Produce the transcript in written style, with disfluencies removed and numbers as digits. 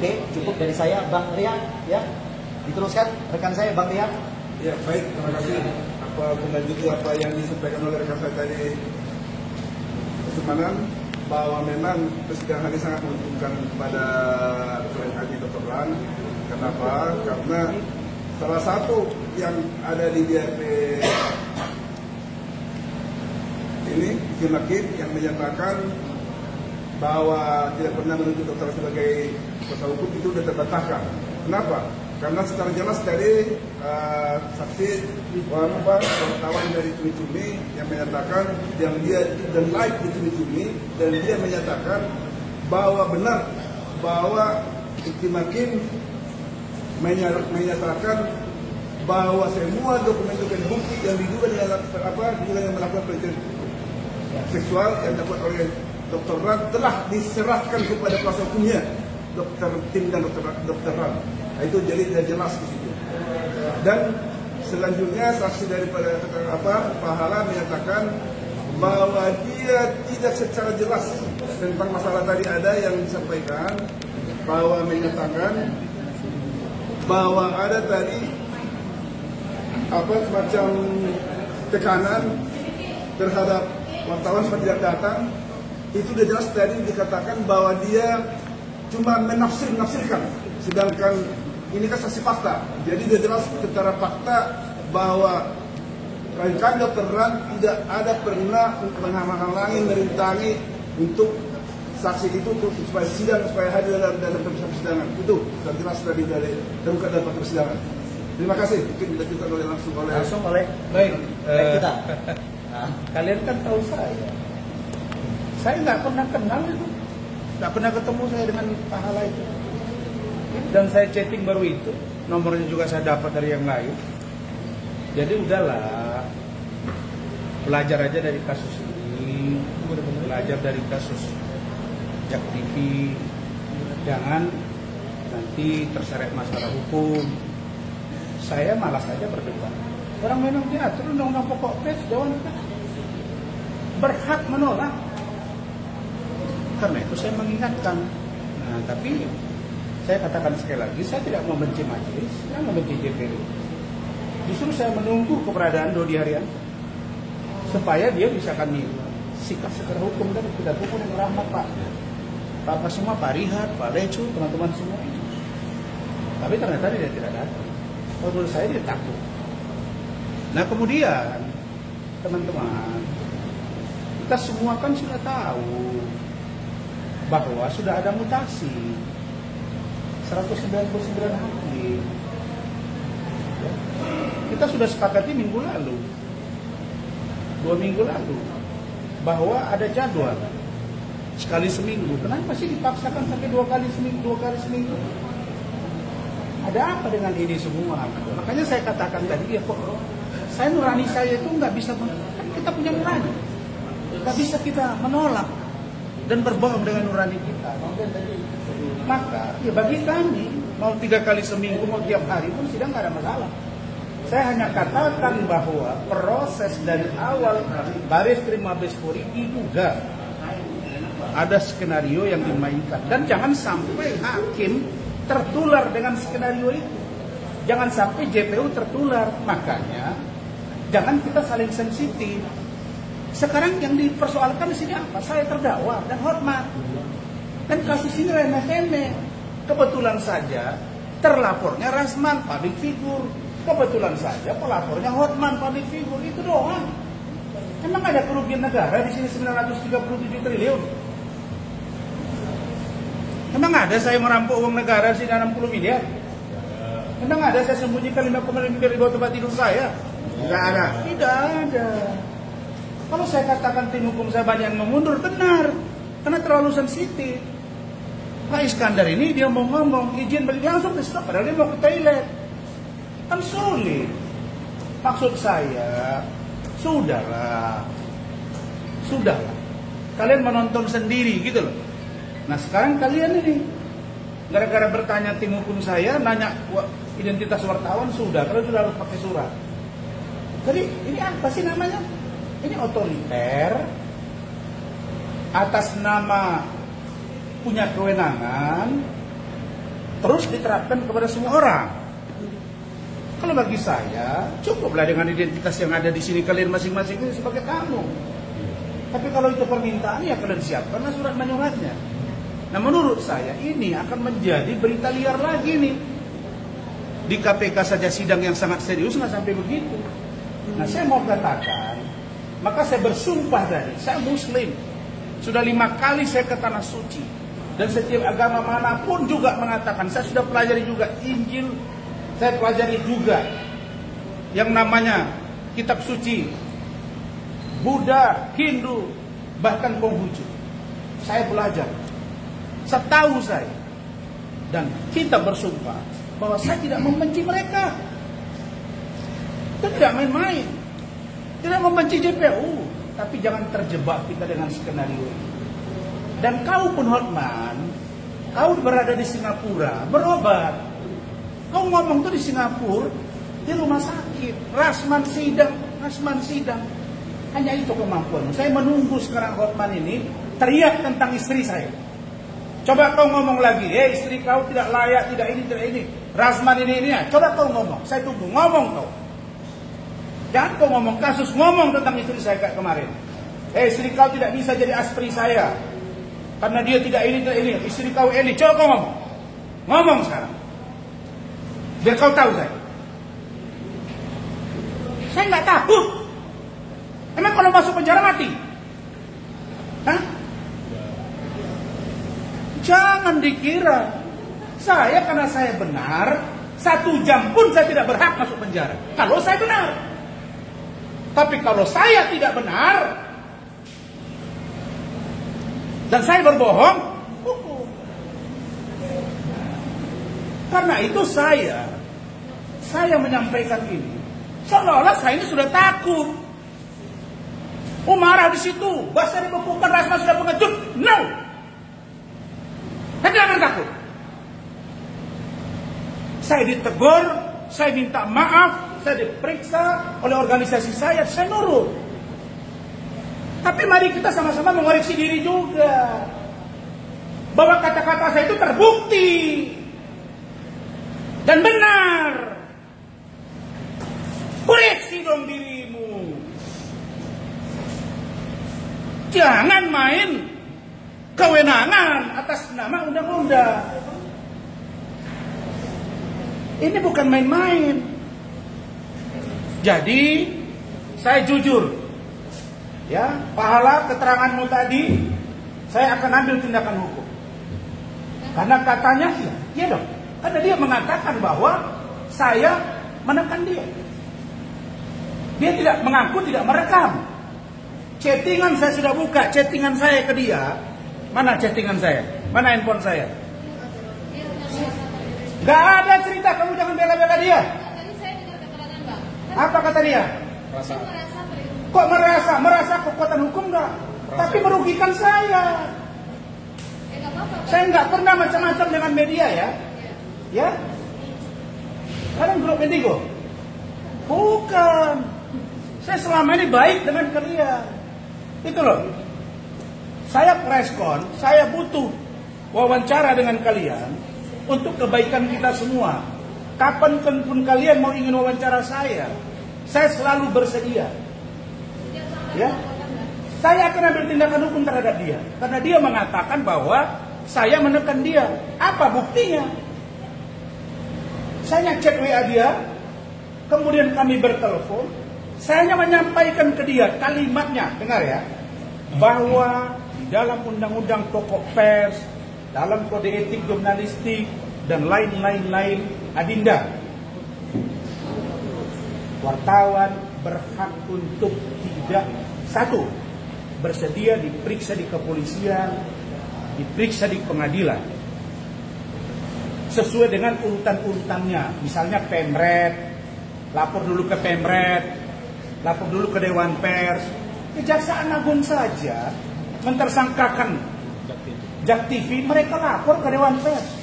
Oke, cukup dari saya, Bang Rian, ya. Diteruskan rekan saya, Bang Rian. Ya, baik, terima kasih. Melanjuti apa yang disampaikan oleh rekan saya tadi, kesempatan bahwa memang persidangan ini sangat menguntungkan kepada klien kami Dr. Ran. Kenapa? Karena salah satu yang ada di BAP ini Hakim yang menyatakan bahwa tidak pernah menunjuk dokter sebagai kuasa hukum itu sudah terbantahkan. Kenapa? Karena secara jelas dari saksi wartawan dari Cumi-Cumi yang menyatakan yang dia dan live di Cumi-Cumi dan dia menyatakan bahwa benar bahwa Hakim menyatakan bahwa semua dokumen-dokumen bukti yang diduga dengan melakukan pelecehan seksual yang dilakukan oleh Dr. Ran telah diserahkan kepada kuasa hukumnya, Dr. Tim dan Dr. Ran. Nah, itu jadi jelas di situ. Dan selanjutnya saksi daripada Pahala menyatakan bahwa dia tidak secara jelas tentang masalah tadi ada yang disampaikan bahwa menyatakan bahwa ada tadi semacam tekanan terhadap wartawan supaya tidak datang. Itu sudah jelas tadi dikatakan bahwa dia cuma menafsirkan, sedangkan ini kan saksi fakta. Jadi sudah jelas secara fakta bahwa rekan Dr. Ran tidak ada pernah menghalang-halangi, merintangi untuk saksi itu supaya sidang, supaya hadir dalam persidangan. Itu sudah jelas tadi dari terungkap dalam persidangan. Terima kasih. Mungkin dilanjutkan langsung oleh baik kita. Nah, kalian kan tahu saya nggak pernah kenal itu, nggak pernah ketemu saya dengan Pahala itu, dan saya chatting baru itu, nomornya juga saya dapat dari yang lain. Jadi udahlah, belajar aja dari kasus ini, belajar dari kasus Jak TV, jangan nanti terseret masalah hukum. Saya malas saja berdebat. Orang memang diatur undang-undang pokok pers, Dewan Pers berhak menolak. Karena itu saya mengingatkan. Nah, tapi saya katakan sekali lagi, saya tidak membenci majelis, saya membenci JPU. Justru saya menunggu keberadaan Dodi Harian supaya dia bisa kami sikap secara hukum dan tidak hukum yang rahmat Pak. Bapak semua, Pak Rihat, Pak Lecu, teman-teman semua ini. Tapi ternyata dia tidak datang. Menurut saya dia takut. Nah kemudian teman-teman, kita semua kan sudah tahu bahwa sudah ada mutasi 199 hakim. Kita sudah sepakati minggu lalu, 2 minggu lalu, bahwa ada jadwal sekali seminggu. Kenapa sih dipaksakan sampai 2 kali seminggu? Ada apa dengan ini semua? Makanya saya katakan tadi, ya kok saya nurani saya itu nggak bisa, kan kita punya nurani, nggak bisa kita menolak dan berbohong dengan nurani kita. Maka ya bagi kami mau 3 kali seminggu, mau tiap hari pun sidang nggak ada masalah. Saya hanya katakan bahwa proses dari awal Bareskrim Mabes Polri diduga ada skenario yang dimainkan, dan jangan sampai hakim tertular dengan skenario itu. Jangan sampai JPU tertular. Makanya jangan kita saling sensitif. Sekarang yang dipersoalkan di sini apa? Saya terdakwa dan hormat. Dan kasus ini remeh-temeh. Kebetulan saja terlapornya Rasman, public figure. Kebetulan saja pelapornya Hotman, public figure. Itu doang. Emang ada kerugian negara di sini 937 triliun? Emang ada saya merampok uang negara sini 60 miliar? Emang ada saya sembunyikan 5,5 miliar di bawah tempat tidur saya? Tidak ada. Tidak ada. Kalau saya katakan tim hukum saya banyak yang memundur, benar. Karena terlalu sensitif. Pak Iskandar ini dia mau ngomong, izin balik langsung ke stop, padahal dia mau ke toilet. Kan sulit. Maksud saya, sudahlah. Kalian menonton sendiri gitu loh. Nah sekarang kalian ini gara-gara bertanya tim hukum saya, nanya identitas wartawan, sudah, kalau sudah harus pakai surat. Jadi ini apa sih namanya? Ini otoriter atas nama punya kewenangan, terus diterapkan kepada semua orang. Kalau bagi saya, cukuplah dengan identitas yang ada di sini kalian masing-masing ini sebagai tamu. Tapi kalau itu permintaan, ya kalian siapkanlah surat menyuratnya. Nah, menurut saya ini akan menjadi berita liar lagi nih. Di KPK saja sidang yang sangat serius nggak sampai begitu. Nah, saya mau katakan, maka saya bersumpah tadi, saya Muslim. Sudah 5 kali saya ke Tanah Suci. Dan setiap agama manapun juga mengatakan, saya sudah pelajari juga Injil, saya pelajari juga yang namanya kitab suci Buddha, Hindu, bahkan Konghucu. Saya belajar, setahu saya, dan kita bersumpah bahwa saya tidak membenci mereka. Kita tidak main-main, tidak membenci JPU, tapi jangan terjebak kita dengan skenario ini. Dan kau pun Hotman, kau berada di Singapura, berobat. Kau ngomong tuh di Singapura, di rumah sakit, rasman sidang. Hanya itu kemampuanmu. Saya menunggu sekarang Hotman ini teriak tentang istri saya. Coba kau ngomong lagi, istri kau tidak layak, tidak ini. Rasman ini ya. Coba kau ngomong, saya tunggu, ngomong kau. Jangan kau ngomong kasus, ngomong tentang istri saya kayak kemarin. Istri kau tidak bisa jadi astri saya, karena dia tidak ini. Istri kau ini, coba kau ngomong. Ngomong sekarang. Biar kau tahu saya. Saya nggak takut. Emang kalau masuk penjara mati? Hah? Jangan dikira saya karena saya benar 1 jam pun saya tidak berhak masuk penjara. Kalau saya benar. Tapi kalau saya tidak benar dan saya berbohong, hukum. Karena itu saya menyampaikan ini seolah-olah saya ini sudah takut. Marah di situ, bahasa dibekukan, Rasman sudah pengecut. No, saya tidak akan takut. Saya ditegur, saya minta maaf, saya diperiksa oleh organisasi saya nurut. Tapi mari kita sama-sama mengoreksi diri juga, bahwa kata-kata saya itu terbukti dan benar. Koreksi dong dirimu. Jangan main kewenangan atas nama undang-undang. Ini bukan main-main. Jadi saya jujur, ya, pahala keteranganmu tadi saya akan ambil tindakan hukum. Karena katanya iya dong. Karena dia mengatakan bahwa saya menekan dia. Dia tidak mengaku, tidak merekam. Chattingan saya sudah buka, chattingan saya ke dia. Mana chattingan saya? Mana handphone saya? Gak ada cerita, kamu jangan bela-bela dia. Tadi saya dengar keterangan, Bang. Apa kata dia? Kok merasa kekuatan hukum enggak? Tapi merugikan saya. Nggak apa-apa, Bang. Saya nggak pernah macam-macam dengan media ya. Ya? Kalian grup Indigo? Bukan. Saya selama ini baik dengan kalian. Itu loh. Saya preskon, saya butuh wawancara dengan kalian untuk kebaikan kita semua. Kapan pun kalian mau ingin wawancara saya selalu bersedia. Ya, saya akan ambil tindakan hukum terhadap dia karena dia mengatakan bahwa saya menekan dia. Apa buktinya? Saya cek WA dia, kemudian kami bertelepon. Saya hanya menyampaikan ke dia kalimatnya, dengar ya, bahwa di dalam undang-undang pokok pers, dalam kode etik jurnalistik dan lain-lain adinda, wartawan berhak untuk tidak, 1, bersedia diperiksa di kepolisian, diperiksa di pengadilan sesuai dengan urutan-urutannya. Misalnya Pemret, lapor dulu ke Pemret, lapor dulu ke Dewan Pers. Kejaksaan Agung saja mentersangkakan Jak TV, mereka lapor ke Dewan Pers.